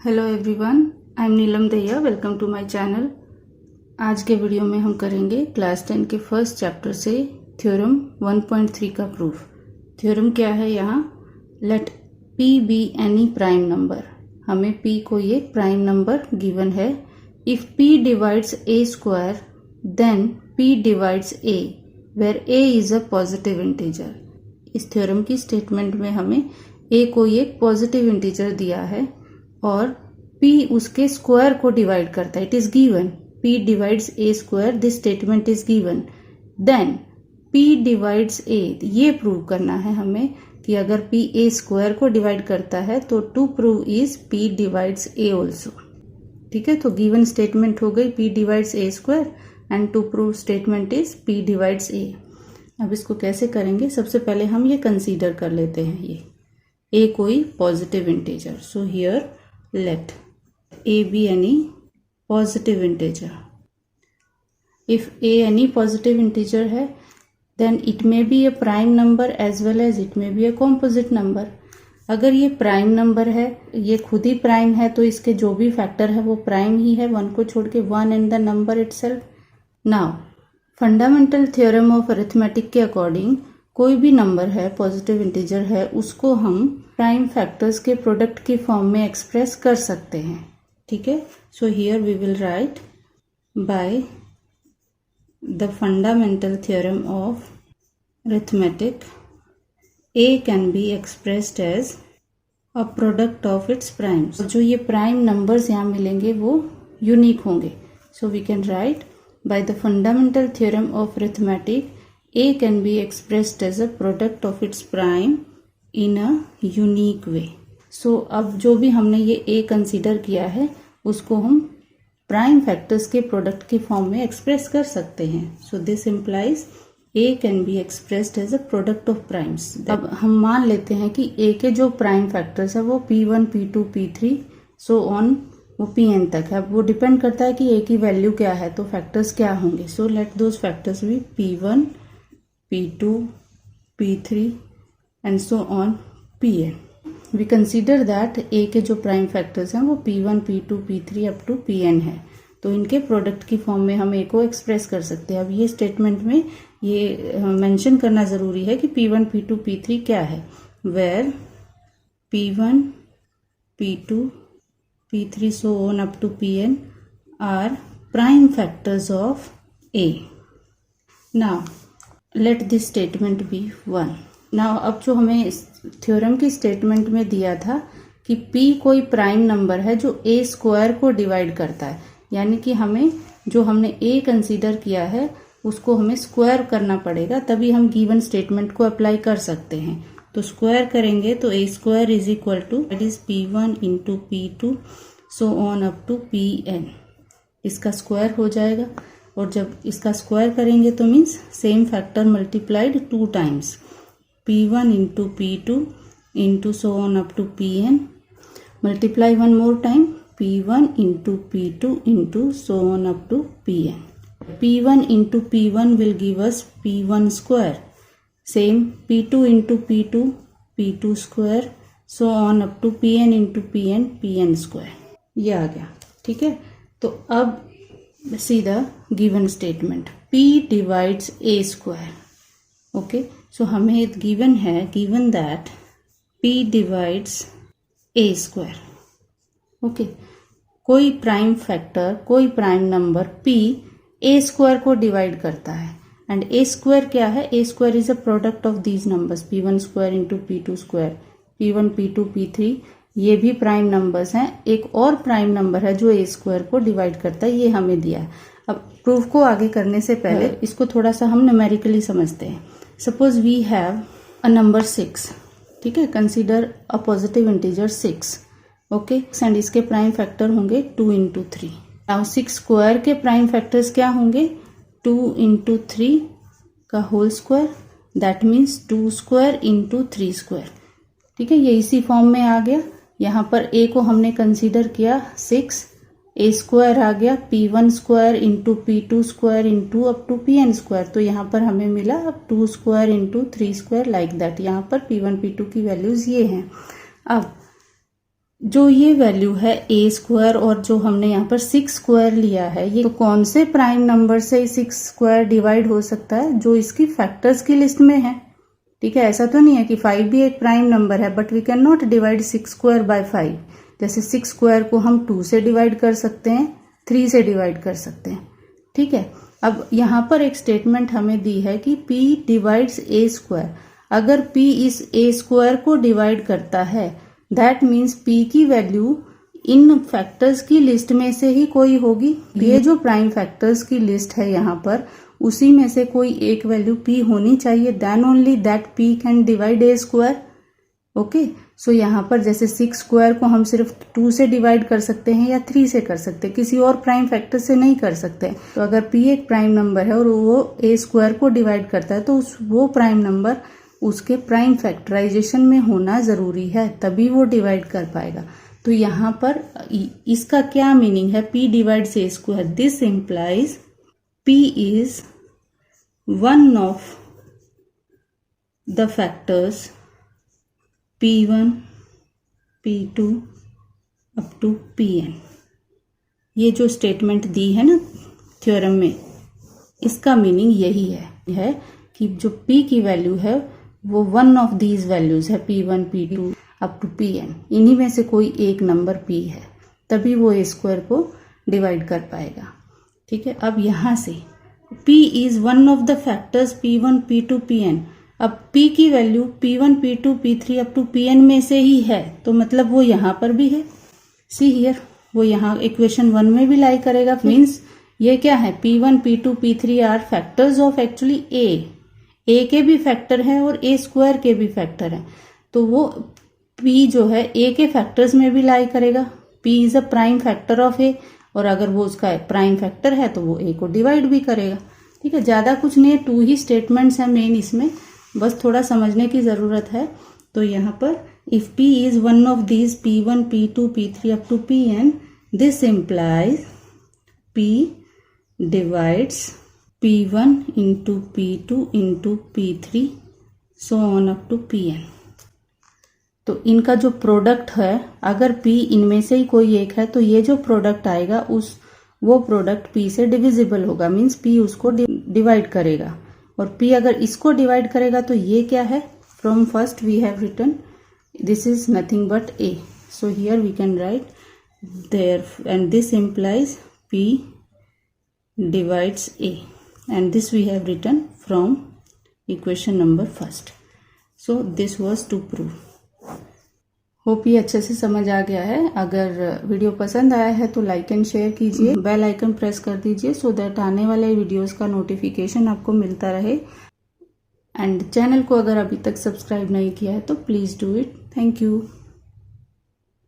Hello everyone, I am Neelam Dahiya. Welcome to my channel. आज के video में हम करेंगे क्लास 10 के फर्स्ट चैप्टर से थ्योरम 1.3 का प्रूफ। थ्योरम क्या है यहाँ? Let p be any prime number. हमें p कोई एक प्राइम नंबर गिवन है। If p divides a square then p divides a where a is a positive integer. इस थ्योरम की स्टेटमेंट में हमें a कोई एक पॉजिटिव इंटीजर दिया है और p उसके स्क्वायर को डिवाइड करता है। It is given p divides a square, this statement is given. Then p divides a, ये प्रूव करना है हमें कि अगर p a स्क्वायर को डिवाइड करता है तो to prove is p divides a also. ठीक है, तो गिवन स्टेटमेंट हो गई p divides a square and to prove statement is p divides a। अब इसको कैसे करेंगे? सबसे पहले हम ये कंसीडर कर लेते हैं, ये a कोई positive integer. So here let a be any positive integer. If a any positive integer है then it may be a prime number as well as it may be a composite number. अगर ये prime number है, ये खुद ही prime है, तो इसके जो भी फैक्टर है वो प्राइम ही है, वन को छोड़ के, one and the number itself. Now fundamental theorem of arithmetic के अकॉर्डिंग कोई भी नंबर है, पॉजिटिव इंटीजर है, उसको हम प्राइम फैक्टर्स के प्रोडक्ट की फॉर्म में एक्सप्रेस कर सकते हैं। ठीक है, so here we will write by the fundamental theorem of arithmetic a can be expressed as a product of its primes. जो ये प्राइम नंबर्स यहाँ मिलेंगे वो यूनिक होंगे। So we can right by the fundamental theorem of arithmetic a can be expressed as a product of its prime in a unique way. So अब जो भी हमने ये a कंसीडर किया है उसको हम प्राइम फैक्टर्स के प्रोडक्ट की फॉर्म में एक्सप्रेस कर सकते हैं। So this implies a can be expressed as a product of primes. अब हम मान लेते हैं कि a के जो प्राइम फैक्टर्स है वो p1, p2, p3 on on वो pn तक है। अब वो डिपेंड करता है कि a की वैल्यू क्या है, तो फैक्टर्स क्या होंगे। So let those factors be p1, p2, p3 and so on pn. We consider that a के जो प्राइम फैक्टर्स हैं वो p1, p2, p3 up to pn है, तो इनके प्रोडक्ट की फॉर्म में हम a को एक्सप्रेस कर सकते हैं। अब ये स्टेटमेंट में ये मेंशन करना जरूरी है कि p1, p2, p3 क्या है, where p1, p2, p3 so on up to pn are prime factors of a. Now let this statement be 1. Now अब जो हमें इस थ्योरम की स्टेटमेंट में दिया था कि p कोई प्राइम नंबर है जो a स्क्वायर को डिवाइड करता है, यानी कि हमें जो हमने a कंसीडर किया है उसको हमें स्क्वायर करना पड़ेगा, तभी हम गिवन स्टेटमेंट को अप्लाई कर सकते हैं। तो स्क्वायर करेंगे तो a square is equal to that is p1 into p2 so on up to pn। इसका स्क्वायर हो जाएगा और जब इसका स्क्वायर करेंगे तो means same factor multiplied 2 times, p1 into p2 into so on up to pn, multiply one more time p1 into p2 into so on up to pn। p1 into p1 will give us p1 square, same p2 into p2 p2 square so on up to pn into pn pn square. ये आ गया। ठीक है, तो अब see the given statement p divides a square. Okay, so हमें given है, given that p divides a square. Okay, कोई प्राइम फैक्टर, कोई प्राइम नंबर p a स्क्वायर को डिवाइड करता है एंड a स्क्वायर क्या है? a square is a product of these numbers p1 square into p2 square, p1, p2, p3 ये भी प्राइम नंबर्स हैं। एक और प्राइम नंबर है जो a स्क्वायर को डिवाइड करता है, ये हमें दिया है। अब प्रूफ को आगे करने से पहले इसको थोड़ा सा हम न्यूमेरिकली समझते हैं। Suppose we have a number 6, ठीक है, consider a positive integer 6, okay, and इसके प्राइम फैक्टर होंगे 2 इंटू 3। नाउ 6 स्क्वायर के प्राइम फैक्टर्स क्या होंगे? 2 इंटू 3 का whole square, that means 2 square into 3 square. ठीक है, ये इसी फॉर्म में आ गया। यहाँ पर a को हमने कंसीडर किया 6, a स्क्वायर आ गया p1 square into p2 square into up to pn square, तो यहाँ पर हमें मिला अब 2 square into 3 square like that. यहाँ पर p1 p2 की वैल्यूज ये हैं। अब जो ये वैल्यू है ए स्क्वायर और जो हमने यहाँ पर 6 स्क्वायर लिया है, ये तो कौन से प्राइम नंबर से 6 स्क्वायर डिवाइड हो सकता है? जो इसकी फैक्टर्स की लिस्ट में है। ठीक है, ऐसा तो नहीं है कि 5 भी एक प्राइम नंबर है, but we can not divide 6 square by 5। जैसे 6 स्क्वायर को हम 2 से डिवाइड कर सकते हैं, 3 से डिवाइड कर सकते हैं। ठीक है, अब यहाँ पर एक स्टेटमेंट हमें दी है कि P डिवाइड्स ए स्क्वायर। अगर P इस ए स्क्वायर को डिवाइड करता है, दैट मीन्स P की वैल्यू इन फैक्टर्स की लिस्ट में से ही कोई होगी। ये जो प्राइम फैक्टर्स की लिस्ट है यहाँ पर, उसी में से कोई एक वैल्यू P होनी चाहिए, then only that P can divide a square. Okay, so यहाँ पर जैसे 6 स्क्वायर को हम सिर्फ 2 से डिवाइड कर सकते हैं या 3 से कर सकते हैं, किसी और प्राइम फैक्टर से नहीं कर सकते। तो अगर P एक प्राइम नंबर है और वो ए स्क्वायर को डिवाइड करता है, तो वो प्राइम नंबर उसके प्राइम फैक्टराइजेशन में होना जरूरी है, तभी वो डिवाइड कर पाएगा। तो यहाँ पर इसका क्या मीनिंग है? P divides A square, this implies P is one of the factors P1, P2 up to Pn। ये जो स्टेटमेंट दी है ना थ्योरम में, इसका मीनिंग यही है कि जो P की वैल्यू है वो वन ऑफ दीज वैल्यूज है, P1, P2 up to Pn। इन्हीं में से कोई एक नंबर P है, तभी वो ए स्क्वायर को डिवाइड कर पाएगा। ठीक है, अब यहाँ से P is one of the factors P1, P2, Pn। अब P की value P1, P2, P3 up to Pn में से ही है, तो मतलब वो यहाँ पर भी है। सी हियर, वो यहाँ इक्वेशन 1 में भी लाई करेगा। मीन्स ये क्या है? P1, P2, P3 are factors of actually a के भी फैक्टर है और ए स्क्वायर के भी फैक्टर है, तो वो P जो है ए के फैक्टर्स में भी लाई करेगा। P is a prime factor of a, और अगर वो उसका प्राइम फैक्टर है तो वो ए को डिवाइड भी करेगा। ठीक है, ज्यादा कुछ नहीं है, 2 ही स्टेटमेंट्स हैं मेन इसमें, बस थोड़ा समझने की जरूरत है। तो यहाँ पर if P is one of these P1, P2, P3 up to Pn, this implies P divides P1 into P2 into P3 on on up to Pn। तो इनका जो प्रोडक्ट है, अगर P इनमें से ही कोई एक है, तो ये जो प्रोडक्ट आएगा वो प्रोडक्ट P से डिविजिबल होगा। मीन्स P उसको डिवाइड करेगा, और P अगर इसको डिवाइड करेगा तो ये क्या है? From first we have written this is nothing but A, so here we can write there, and this implies P divides A, and this we have written from equation number first. So this was to prove. Hope ये अच्छे से समझ आ गया है। अगर video पसंद आया है तो लाइक एंड शेयर कीजिए, बेल आइकन प्रेस कर दीजिए, सो दैट आने वाले वीडियोस का नोटिफिकेशन आपको मिलता रहे। एंड चैनल को अगर अभी तक सब्सक्राइब नहीं किया है तो please do it. Thank you.